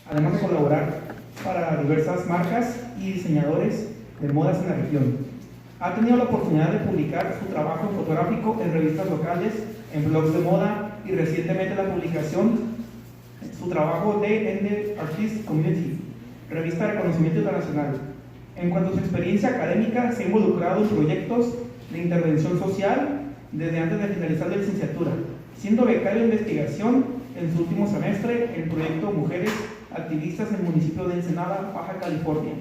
además de colaborar para diversas marcas y diseñadores de modas en la región. Ha tenido la oportunidad de publicar su trabajo fotográfico en revistas locales, en blogs de moda y recientemente la publicación su trabajo en The Artist Community, revista de reconocimiento internacional. En cuanto a su experiencia académica, se ha involucrado en proyectos de intervención social desde antes de finalizar la licenciatura, siendo becario de investigación en su último semestre en el proyecto Mujeres Activistas en el municipio de Ensenada, Baja California,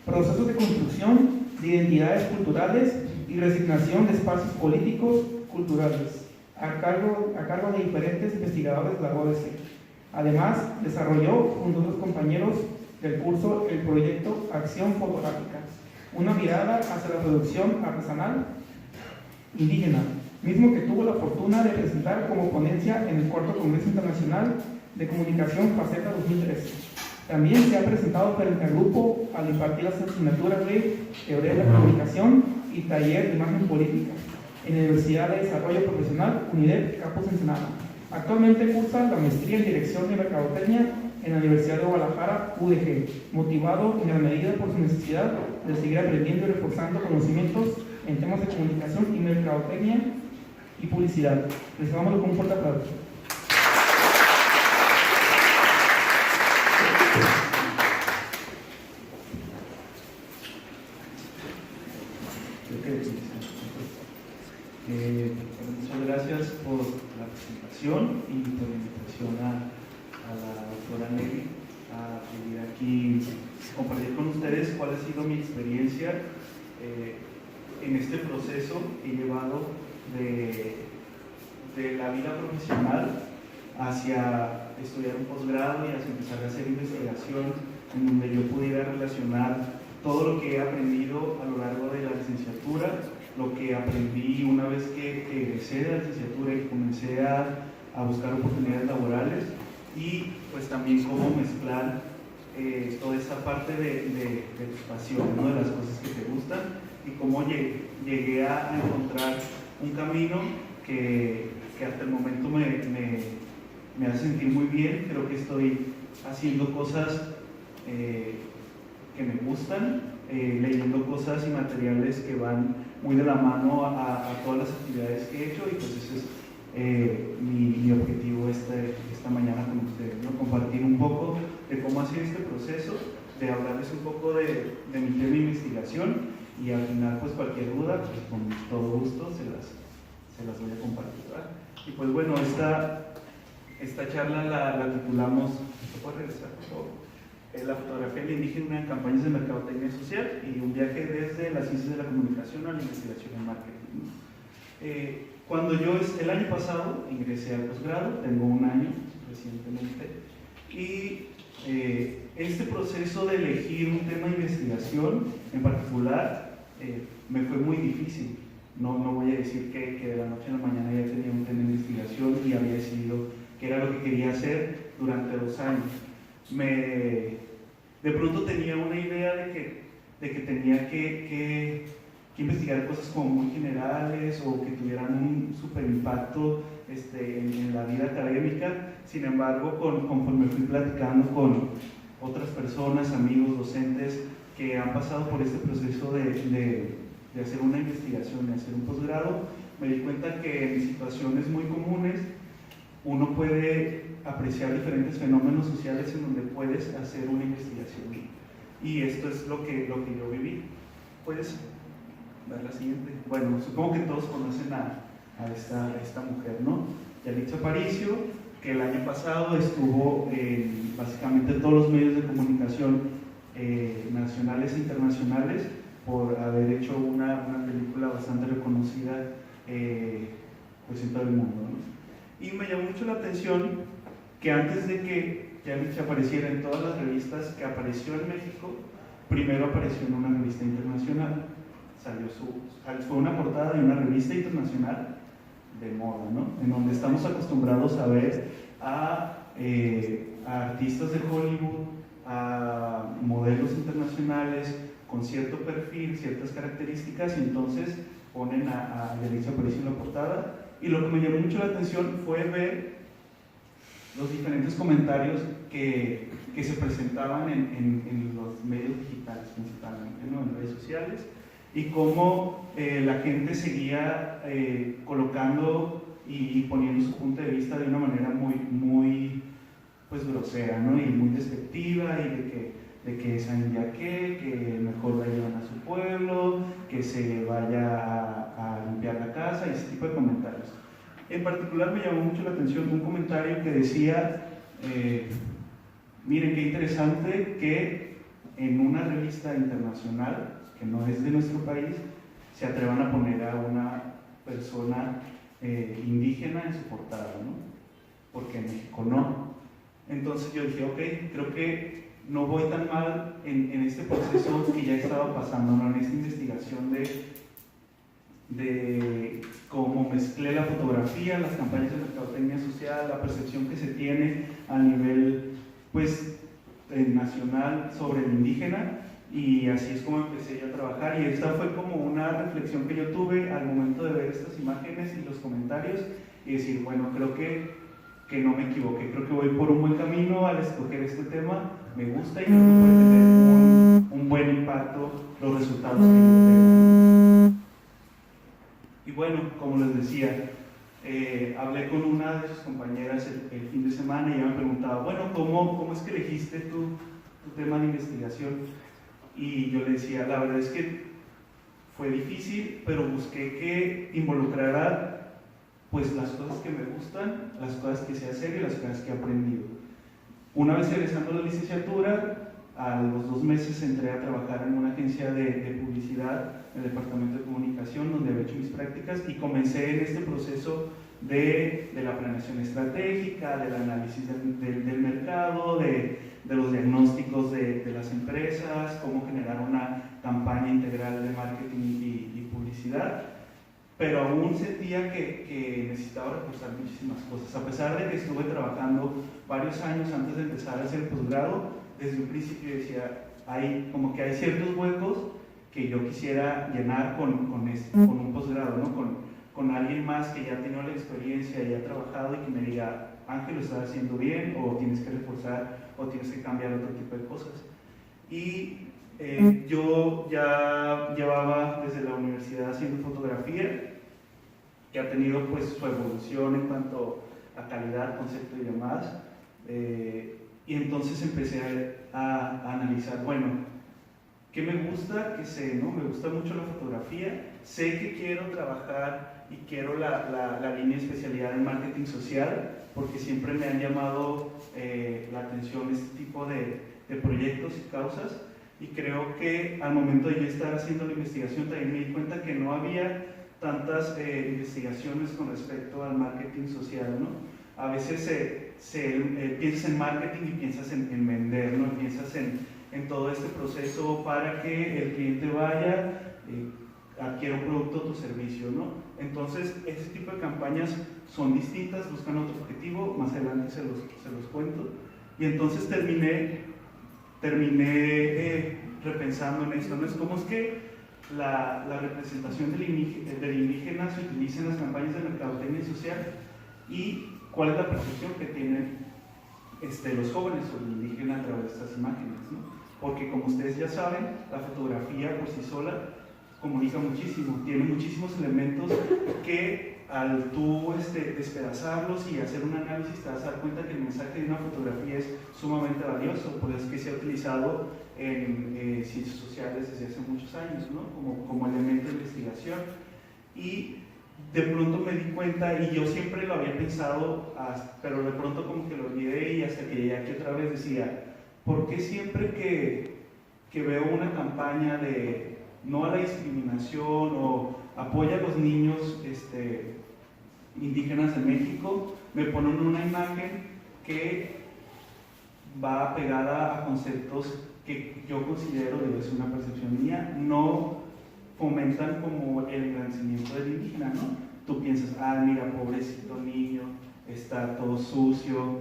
procesos de construcción de identidades culturales y resignación de espacios políticos culturales, a cargo de diferentes investigadores de la ODC. Además, desarrolló junto a otros compañeros del curso el proyecto Acción Fotográfica, una mirada hacia la producción artesanal indígena, mismo que tuvo la fortuna de presentar como ponencia en el Cuarto Congreso Internacional de Comunicación Faceta 2013. También se ha presentado frente al grupo al impartir las asignaturas de Teoría de la Comunicación y Taller de Imagen Política en la Universidad de Desarrollo Profesional UNIDEP Campus Ensenada. Actualmente cursa la maestría en Dirección de Mercadotecnia en la Universidad de Guadalajara, UDG, motivado en gran medida por su necesidad de seguir aprendiendo y reforzando conocimientos en temas de comunicación y mercadotecnia y publicidad. Les damos con un fuerte aplauso. Muchas gracias por la presentación y por la invitación a la doctora Nelly a venir aquí a compartir con ustedes cuál ha sido mi experiencia en este proceso que he llevado de la vida profesional hacia estudiar un posgrado y hacia empezar a hacer investigación en donde yo pudiera relacionar todo lo que he aprendido a lo largo de la licenciatura, lo que aprendí una vez que egresé de la licenciatura y comencé a buscar oportunidades laborales, y pues también cómo mezclar toda esa parte de tu pasión, ¿no? De las cosas que te gustan, y cómo llegué a encontrar un camino que hasta el momento me hace sentir muy bien. Creo que estoy haciendo cosas que me gustan, leyendo cosas y materiales que van muy de la mano a todas las actividades que he hecho, y pues ese es mi objetivo esta mañana con ustedes, ¿no? Compartir un poco de cómo ha sido este proceso, de hablarles un poco de mi tema de investigación, y al final pues cualquier duda, pues con todo gusto se las voy a compartir, ¿verdad? Y pues bueno, esta charla la titulamos, ¿se puede regresar por favor? La fotografía del indígena en campañas de mercadotecnia social y un viaje desde las ciencias de la comunicación a la investigación en marketing. Cuando yo el año pasado ingresé al posgrado, tengo un año recientemente, y este proceso de elegir un tema de investigación en particular me fue muy difícil. No voy a decir que de la noche a la mañana ya tenía un tema de investigación y había decidido qué era lo que quería hacer durante 2 años. De pronto tenía una idea de que tenía que investigar cosas como muy generales o que tuvieran un super impacto en la vida académica. Sin embargo, conforme fui platicando con otras personas, amigos, docentes que han pasado por este proceso de hacer una investigación, de hacer un posgrado, me di cuenta que en situaciones muy comunes uno puede apreciar diferentes fenómenos sociales en donde puedes hacer una investigación, y esto es lo que yo viví. ¿Puedes ver la siguiente? Bueno, supongo que todos conocen a esta mujer, ¿no? Yalitza Aparicio, que el año pasado estuvo en básicamente todos los medios de comunicación nacionales e internacionales por haber hecho una película bastante reconocida pues en todo el mundo, ¿no? Y me llamó mucho la atención que antes de que Yalitza apareciera en todas las revistas que apareció en México, primero apareció en una revista internacional. Fue una portada de una revista internacional de moda, ¿no? En donde estamos acostumbrados a ver a artistas de Hollywood, a modelos internacionales con cierto perfil, ciertas características, y entonces ponen a Yalitza Aparicio en la portada. Y lo que me llamó mucho la atención fue ver los diferentes comentarios que se presentaban en los medios digitales principalmente, ¿no? En redes sociales, y cómo la gente seguía colocando y poniendo su punto de vista de una manera muy pues grosera, ¿no? Y muy despectiva, y de que saben ya que mejor la llevan a su pueblo, que se vaya a limpiar la casa, y ese tipo de comentarios. En particular me llamó mucho la atención un comentario que decía, miren qué interesante que en una revista internacional, que no es de nuestro país, se atrevan a poner a una persona indígena en su portada, ¿no? Porque en México no. Entonces yo dije, ok, creo que no voy tan mal en este proceso que ya estaba pasando, ¿no? En esta investigación de cómo mezclé la fotografía, las campañas de mercadotecnia social, la percepción que se tiene a nivel pues nacional sobre el indígena, y así es como empecé yo a trabajar. Y esta fue como una reflexión que yo tuve al momento de ver estas imágenes y los comentarios y decir, bueno, creo que no me equivoqué, creo que voy por un buen camino al escoger este tema, me gusta y creo que puede tener un buen impacto los resultados que yo tengo. Y bueno, como les decía, hablé con una de sus compañeras el fin de semana y ella me preguntaba, bueno, ¿cómo es que elegiste tu tema de investigación? Y yo le decía, la verdad es que fue difícil, pero busqué que involucrara pues las cosas que me gustan, las cosas que sé hacer y las cosas que he aprendido. Una vez egresando la licenciatura, a los 2 meses entré a trabajar en una agencia de publicidad en el departamento de comunicación, donde había hecho mis prácticas, y comencé en este proceso de la planeación estratégica, del análisis del mercado, de los diagnósticos de las empresas, cómo generar una campaña integral de marketing y publicidad. Pero aún sentía que necesitaba reforzar muchísimas cosas. A pesar de que estuve trabajando varios años antes de empezar a hacer el posgrado, desde un principio decía, como que hay ciertos huecos que yo quisiera llenar con un posgrado, ¿no? Con alguien más que ya tiene la experiencia y ha trabajado y que me diga, Ángel, lo estás haciendo bien, o tienes que reforzar, o tienes que cambiar otro tipo de cosas. Y yo ya llevaba desde la universidad haciendo fotografía, que ha tenido pues su evolución en cuanto a calidad, concepto y demás, y entonces empecé a analizar, bueno, ¿qué me gusta? ¿Qué sé? ¿No? Me gusta mucho la fotografía, sé que quiero trabajar y quiero la línea de especialidad en marketing social, porque siempre me han llamado la atención este tipo de proyectos y causas. Y creo que al momento de yo estar haciendo la investigación también me di cuenta que no había tantas investigaciones con respecto al marketing social, ¿no? A veces piensas en marketing y piensas en vender, ¿no? Piensas en todo este proceso para que el cliente vaya, adquiera un producto o tu servicio, ¿no? Entonces, este tipo de campañas son distintas, buscan otro objetivo, más adelante se los cuento. Y entonces terminé repensando en esto, ¿no? Es como es que la representación del indígena se utiliza en las campañas de mercadotecnia social, y cuál es la percepción que tienen los jóvenes sobre el indígena a través de estas imágenes, ¿no? Porque como ustedes ya saben, la fotografía por sí sola comunica muchísimo, tiene muchísimos elementos que al tú despedazarlos y hacer un análisis te vas a dar cuenta que el mensaje de una fotografía es sumamente valioso, por eso es que se ha utilizado en ciencias sociales desde hace muchos años, ¿no? como elemento de investigación. Y de pronto me di cuenta, y yo siempre lo había pensado, pero de pronto como que lo olvidé, y hasta que llegué aquí otra vez decía, ¿por qué siempre que veo una campaña de no a la discriminación o apoya a los niños indígenas de México, me ponen una imagen que va pegada a conceptos que yo considero, es una percepción mía, no fomentan como el engrandecimiento del indígena, ¿no? Tú piensas, mira, pobrecito niño, está todo sucio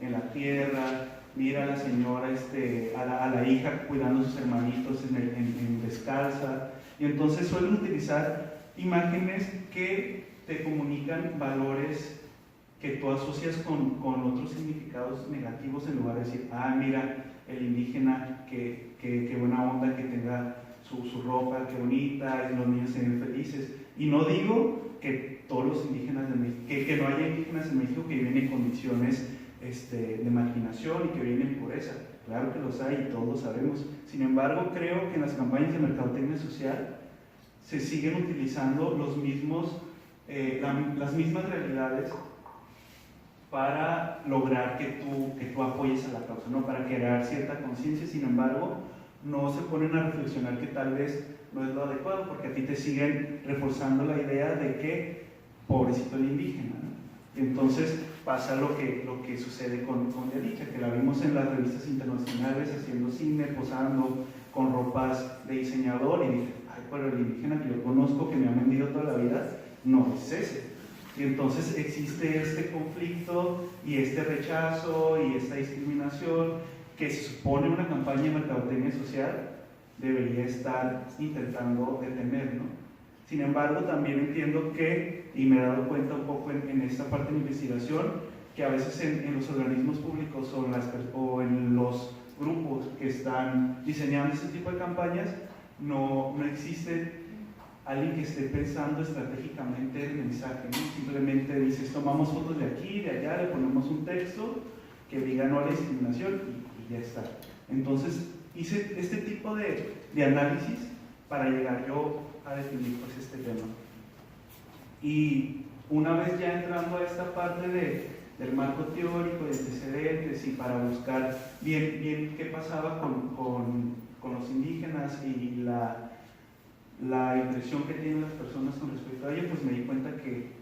en la tierra, mira a la señora, a la hija cuidando a sus hermanitos en descalza, y entonces suelen utilizar imágenes que te comunican valores que tú asocias con otros significados negativos en lugar de decir, ah, mira, el indígena, qué buena onda que tenga su ropa, qué bonita, y los niños se ven felices. Y no digo que todos los indígenas de México, que no haya indígenas en México que viven en condiciones de marginación y que viven en pobreza. Claro que los hay y todos lo sabemos. Sin embargo, creo que en las campañas de mercadotecnia social se siguen utilizando las mismas realidades para lograr que tú apoyes a la causa, ¿no? Para crear cierta conciencia. Sin embargo, no se ponen a reflexionar que tal vez no es lo adecuado, porque a ti te siguen reforzando la idea de que pobrecito el indígena, ¿no? Y entonces pasa lo que sucede con Yalitza, que la vimos en las revistas internacionales haciendo cine, posando con ropas de diseñador, y dije, ay, pero el indígena que yo conozco, que me ha vendido toda la vida, no es ese. Y entonces existe este conflicto y este rechazo y esta discriminación que se supone una campaña de mercadotecnia social debería estar intentando detener, ¿no? Sin embargo, también entiendo que, y me he dado cuenta un poco en esta parte de mi investigación, que a veces en los organismos públicos o en los grupos que están diseñando este tipo de campañas no existe alguien que esté pensando estratégicamente el mensaje, ¿no? Simplemente dices, tomamos fotos de aquí, de allá, le ponemos un texto que diga no a la discriminación y ya está. Entonces hice este tipo de análisis para llegar yo a definir pues este tema. Y una vez ya entrando a esta parte del marco teórico, de antecedentes y para buscar bien qué pasaba con los indígenas y la impresión que tienen las personas con respecto a ello, pues me di cuenta que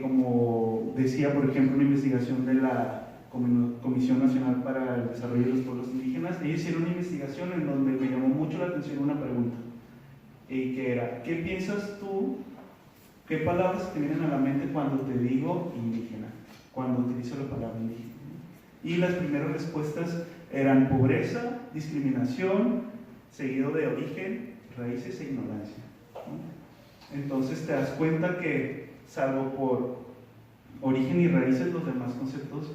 como decía, por ejemplo, una investigación de la Comisión Nacional para el Desarrollo de los Pueblos Indígenas, ellos hicieron una investigación en donde me llamó mucho la atención una pregunta, y que era, ¿qué piensas tú? ¿Qué palabras te vienen a la mente cuando te digo indígena? Cuando utilizo la palabra indígena. Y las primeras respuestas eran pobreza, discriminación, seguido de origen, raíces e ignorancia, ¿no? Entonces te das cuenta que, salvo por origen y raíces, los demás conceptos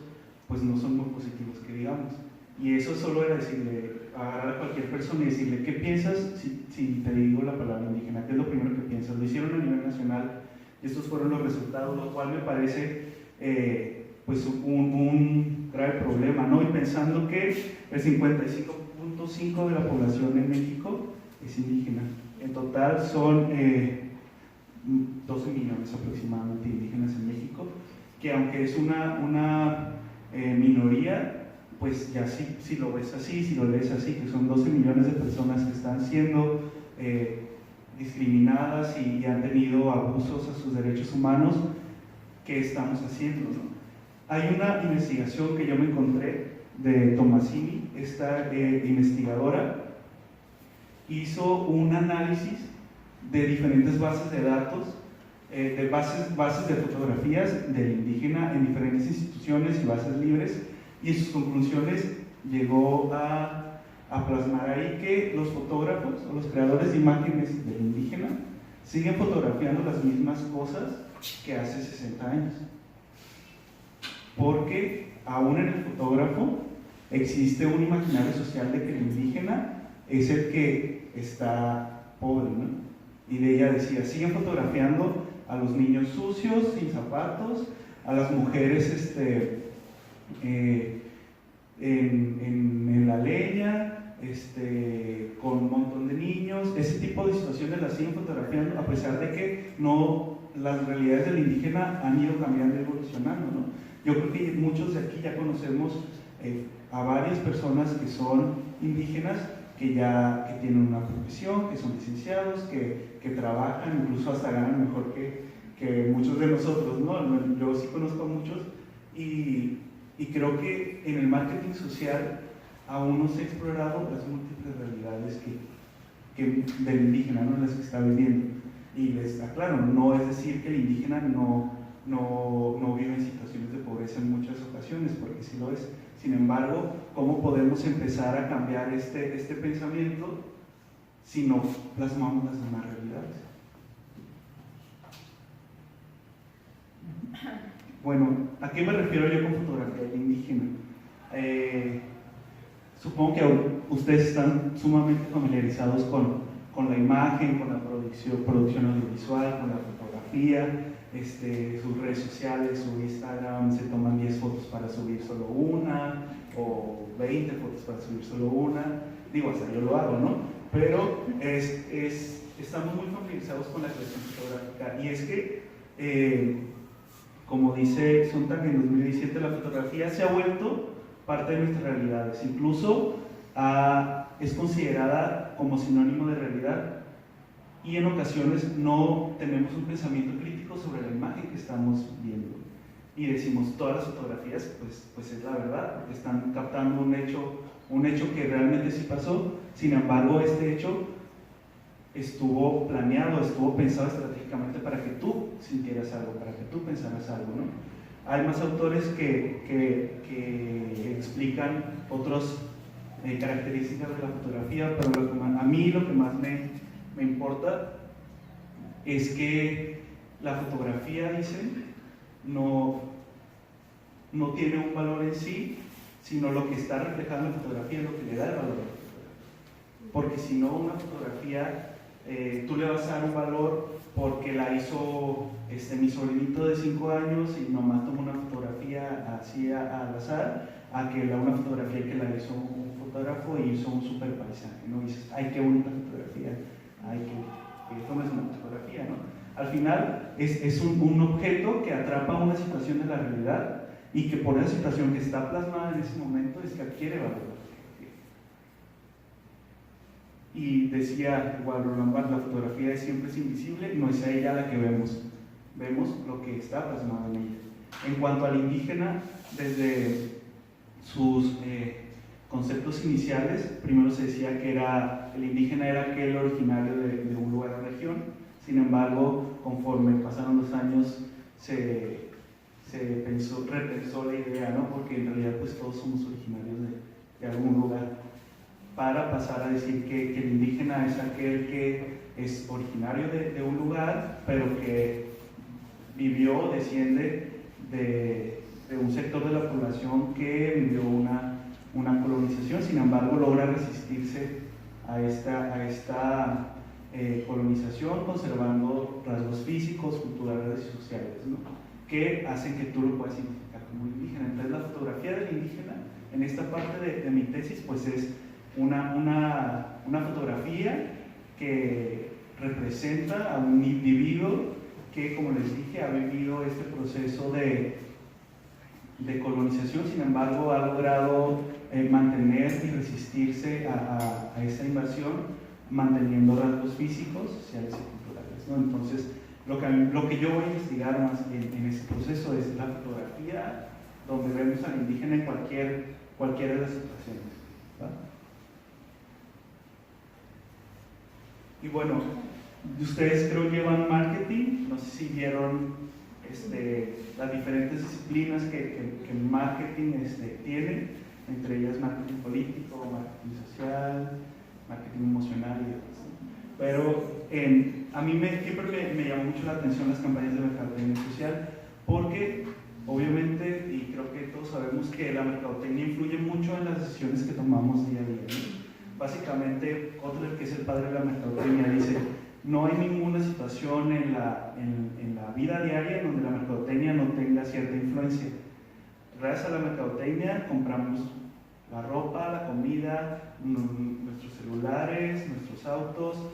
pues no son muy positivos, que digamos. Y eso solo era decirle, agarrar a cualquier persona y decirle, ¿qué piensas si te digo la palabra indígena? ¿Qué es lo primero que piensas? Lo hicieron a nivel nacional y estos fueron los resultados, lo cual me parece pues un grave problema, ¿no? Y pensando que el 55.5% de la población en México es indígena. En total son 12 millones aproximadamente indígenas en México, que aunque es una minoría, pues ya si lo ves así, si lo lees así, que son 12 millones de personas que están siendo discriminadas y han tenido abusos a sus derechos humanos, ¿qué estamos haciendo, no? Hay una investigación que yo me encontré de Tomasini, esta investigadora hizo un análisis de diferentes bases de datos, de bases de fotografías del indígena en diferentes instituciones y bases libres, y en sus conclusiones llegó a plasmar ahí que los fotógrafos o los creadores de imágenes del indígena siguen fotografiando las mismas cosas que hace 60 años. Porque aún en el fotógrafo existe un imaginario social de que el indígena es el que está pobre, ¿no? Y de ella decía, siguen fotografiando a los niños sucios, sin zapatos, a las mujeres en la leña, con un montón de niños. Ese tipo de situaciones las siguen fotografiando a pesar de que no, las realidades del indígena han ido cambiando y evolucionando, ¿no? Yo creo que muchos de aquí ya conocemos a varias personas que son indígenas, que tienen una profesión, que son licenciados, que trabajan, incluso hasta ganan mejor que muchos de nosotros, ¿no? Yo sí conozco a muchos y creo que en el marketing social aún no se ha explorado las múltiples realidades del indígena, ¿no? Las que está viviendo. Y les aclaro, no es decir que el indígena no vive en situaciones de pobreza en muchas ocasiones, porque sí lo es. Sin embargo, ¿cómo podemos empezar a cambiar este pensamiento si no plasmamos las demás realidades? Bueno, ¿a qué me refiero yo con fotografía indígena? Supongo que ustedes están sumamente familiarizados con la imagen, con la producción audiovisual, con la fotografía, sus redes sociales, su Instagram, se toman 10 fotos para subir solo una, o 20 fotos para subir solo una, digo, hasta yo lo hago, ¿no? Pero estamos muy familiarizados con la creación fotográfica, y es que, como dice Sontag en 2017, la fotografía se ha vuelto parte de nuestras realidades, incluso es considerada como sinónimo de realidad, y en ocasiones no tenemos un pensamiento crítico sobre la imagen que estamos viendo y decimos todas las fotografías pues es la verdad, porque están captando un hecho que realmente sí pasó. Sin embargo, este hecho estuvo planeado, estuvo pensado estratégicamente para que tú sintieras algo, para que tú pensaras algo, ¿no? Hay más autores que explican otras características de la fotografía, pero a mí lo que más me importa es que la fotografía, dicen, no tiene un valor en sí, sino lo que está reflejado en la fotografía es lo que le da el valor a la fotografía. Porque si no, una fotografía, tú le vas a dar un valor porque la hizo mi sobrinito de 5 años y nomás tomó una fotografía así al azar, a que una fotografía que la hizo un fotógrafo y hizo un super paisaje, ¿no? Y dices, ay, qué bonita fotografía, ay, que esto no es una fotografía, ¿no? Al final es un objeto que atrapa una situación de la realidad, y que por esa situación que está plasmada en ese momento es que adquiere valor la fotografía. Y decía igual Roland Barthes, la fotografía siempre es invisible, no es a ella la que vemos lo que está plasmado en ella. En cuanto al indígena, desde sus conceptos iniciales, primero se decía que el indígena era aquel originario de un lugar o región. Sin embargo, conforme pasaron los años, se repensó la idea, ¿no? Porque en realidad pues todos somos originarios de algún lugar, para pasar a decir que el indígena es aquel que es originario de un lugar, pero que vivió, desciende de un sector de la población que vivió una colonización. Sin embargo, logra resistirse a esta colonización, conservando rasgos físicos, culturales y sociales, ¿no? Que hacen que tú lo puedas identificar como indígena. Entonces, la fotografía del indígena, en esta parte de mi tesis, pues es una fotografía que representa a un individuo que, como les dije, ha vivido este proceso de colonización. Sin embargo, ha logrado mantener y resistirse a esa invasión, manteniendo rasgos físicos, sociales y culturales, ¿no? Entonces, lo que yo voy a investigar más en ese proceso es la fotografía donde vemos al indígena en cualquiera de las situaciones, ¿va? Y bueno, ustedes creo llevan marketing, no sé si vieron las diferentes disciplinas que marketing tiene, entre ellas marketing político, marketing social, marketing emocional y demás. Pero a mí siempre me llamó mucho la atención las campañas de mercadotecnia social, porque obviamente, y creo que todos sabemos que la mercadotecnia influye mucho en las decisiones que tomamos día a día, ¿no? Básicamente, Kotler, que es el padre de la mercadotecnia, dice: no hay ninguna situación en la vida diaria donde la mercadotecnia no tenga cierta influencia. Gracias a la mercadotecnia compramos la ropa, la comida, nuestros celulares, nuestros autos,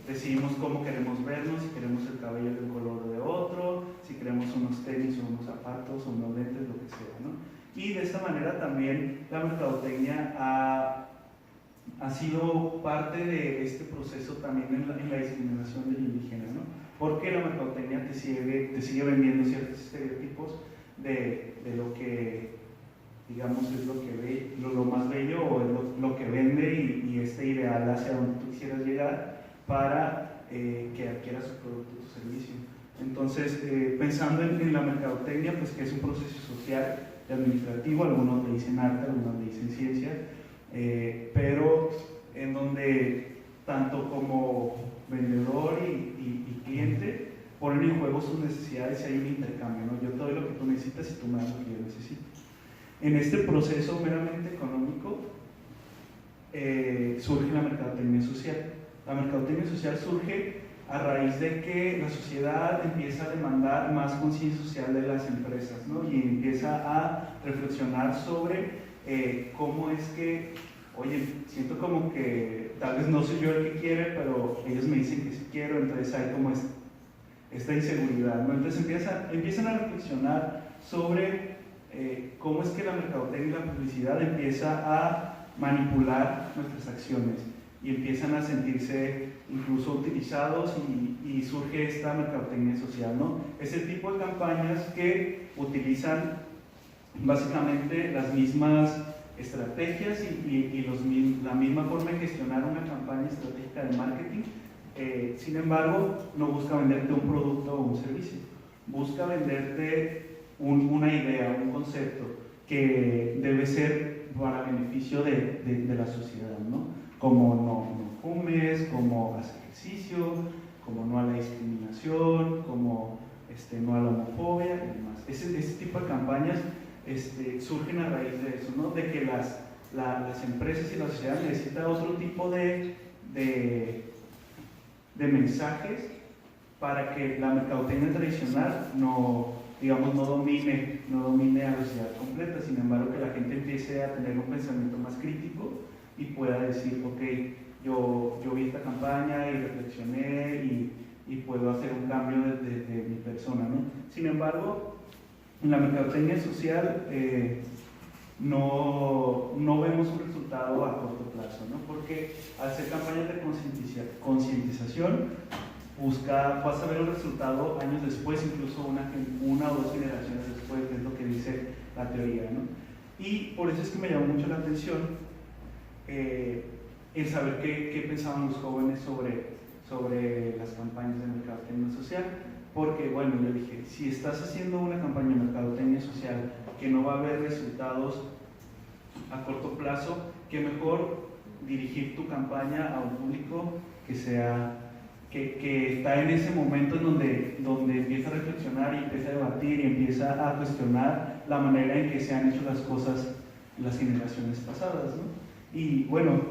decidimos cómo queremos vernos, si queremos el cabello de un color o de otro, si queremos unos tenis o unos zapatos o unos lentes, lo que sea, ¿no? Y de esta manera también la mercadotecnia ha sido parte de este proceso también en la discriminación del indígena, ¿no? Porque la mercadotecnia te sigue vendiendo ciertos estereotipos de lo que, digamos, es lo más bello, o es lo que vende, y este ideal hacia donde tú quisieras llegar para que adquieras su producto o su servicio. Entonces, pensando en la mercadotecnia, pues que es un proceso social y administrativo, algunos le dicen arte, algunos le dicen ciencia, pero en donde tanto como vendedor y cliente ponen en juego sus necesidades y hay un intercambio, ¿no? Yo te doy necesito. En este proceso meramente económico surge la mercadotecnia social. La mercadotecnia social surge a raíz de que la sociedad empieza a demandar más conciencia social de las empresas, ¿no? Y empieza a reflexionar sobre cómo es que, oye, siento como que tal vez no soy yo el que quiere, pero ellos me dicen que sí quiero, entonces hay como esta inseguridad, ¿no? Entonces empiezan a reflexionar sobre cómo es que la mercadotecnia y la publicidad empieza a manipular nuestras acciones y empiezan a sentirse incluso utilizados y surge esta mercadotecnia social, ¿no? Es el tipo de campañas que utilizan básicamente las mismas estrategias y la misma forma de gestionar una campaña estratégica de marketing. Sin embargo, no busca venderte un producto o un servicio, busca venderte una idea, un concepto que debe ser para beneficio de la sociedad, ¿no? Como no fumes, como haz ejercicio, como no a la discriminación, como no a la homofobia y demás. Ese tipo de campañas surgen a raíz de eso, ¿no? De que las empresas y la sociedad necesitan otro tipo de mensajes para que la mercadotecnia tradicional no domine a la sociedad completa. Sin embargo, que la gente empiece a tener un pensamiento más crítico y pueda decir, ok, yo vi esta campaña y reflexioné y puedo hacer un cambio de mi persona, ¿no? Sin embargo, en la mercadotecnia social no vemos un resultado a corto plazo, ¿no? Porque al hacer campañas de concientización vas a ver un resultado años después, incluso una o dos generaciones después, que es lo que dice la teoría, ¿no? Y por eso es que me llamó mucho la atención el saber qué pensaban los jóvenes sobre las campañas de mercadotecnia social. Porque, bueno, yo dije, si estás haciendo una campaña de mercadotecnia social que no va a haber resultados a corto plazo, que mejor dirigir tu campaña a un público que está en ese momento en donde empieza a reflexionar y empieza a debatir y empieza a cuestionar la manera en que se han hecho las cosas las generaciones pasadas, ¿no? Y bueno,